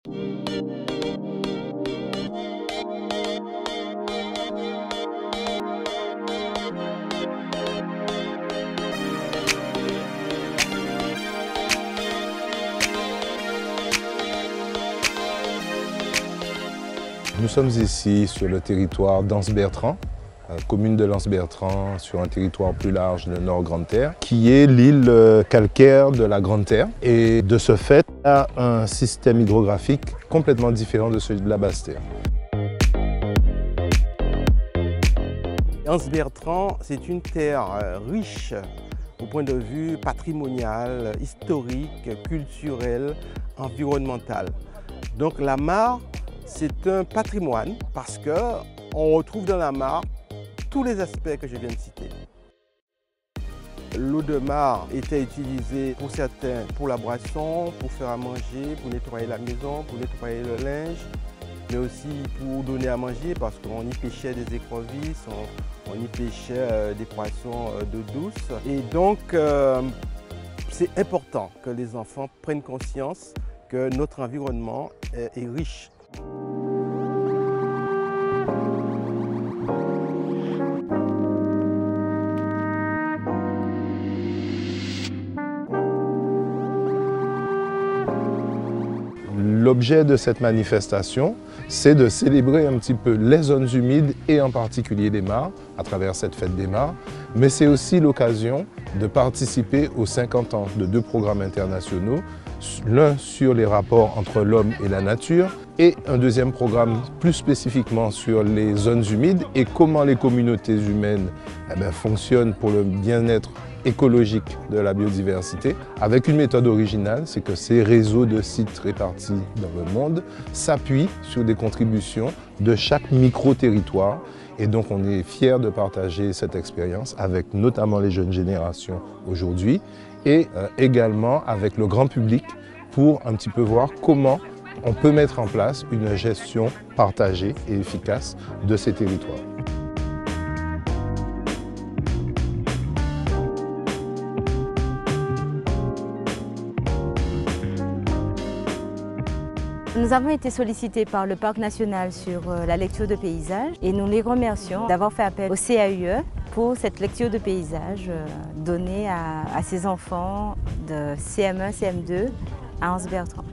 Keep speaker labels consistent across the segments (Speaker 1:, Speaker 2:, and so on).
Speaker 1: Nous sommes ici sur le territoire d'Anse-Bertrand, commune de Lens-Bertrand, sur un territoire plus large de Nord-Grande-Terre, qui est l'île calcaire de la Grande-Terre. Et de ce fait, a un système hydrographique complètement différent de celui de la Basse-Terre.
Speaker 2: Anse-Bertrand, c'est une terre riche au point de vue patrimonial, historique, culturel, environnemental. Donc la mare, c'est un patrimoine parce qu'on retrouve dans la mare tous les aspects que je viens de citer. L'eau de mare était utilisée pour certains pour la boisson, pour faire à manger, pour nettoyer la maison, pour nettoyer le linge, mais aussi pour donner à manger parce qu'on y pêchait des écrevisses, on y pêchait des poissons d'eau douce. Et donc, c'est important que les enfants prennent conscience que notre environnement est riche.
Speaker 1: L'objet de cette manifestation, c'est de célébrer un petit peu les zones humides et en particulier les mares, à travers cette fête des mares, mais c'est aussi l'occasion de participer aux 50 ans de 2 programmes internationaux, l'un sur les rapports entre l'homme et la nature et un deuxième programme plus spécifiquement sur les zones humides et comment les communautés humaines fonctionnent pour le bien-être écologique de la biodiversité, avec une méthode originale, c'est que ces réseaux de sites répartis dans le monde s'appuient sur des contributions de chaque micro-territoire. Et donc on est fiers de partager cette expérience avec notamment les jeunes générations aujourd'hui et également avec le grand public pour un petit peu voir comment on peut mettre en place une gestion partagée et efficace de ces territoires.
Speaker 3: Nous avons été sollicités par le Parc national sur la lecture de paysages et nous les remercions d'avoir fait appel au CAUE pour cette lecture de paysages donnée à ces enfants de CM1, CM2 à Anse-Bertrand.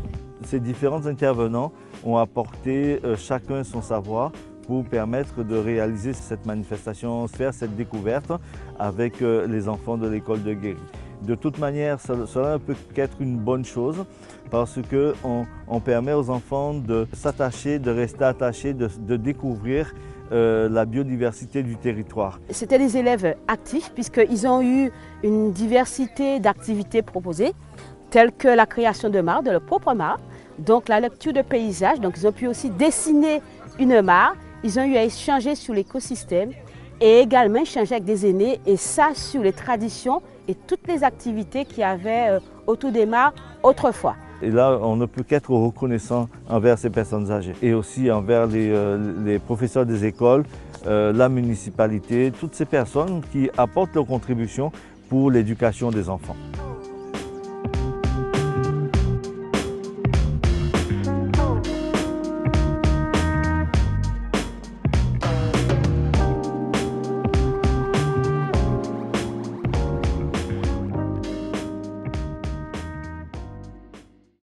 Speaker 4: Ces différents intervenants ont apporté chacun son savoir pour permettre de réaliser cette manifestation, faire cette découverte avec les enfants de l'école de Guéry. De toute manière, cela ne peut qu'être une bonne chose parce qu'on permet aux enfants de s'attacher, de rester attachés, de découvrir la biodiversité du territoire.
Speaker 5: C'était des élèves actifs puisqu'ils ont eu une diversité d'activités proposées, telles que la création de mares, de leur propre mare, donc la lecture de paysages, donc ils ont pu aussi dessiner une mare, ils ont eu à échanger sur l'écosystème et également échanger avec des aînés et ça sur les traditions et toutes les activités qu'il y avait autour des mares autrefois.
Speaker 4: Et là, on ne peut qu'être reconnaissant envers ces personnes âgées et aussi envers les professeurs des écoles, la municipalité, toutes ces personnes qui apportent leur contribution pour l'éducation des enfants.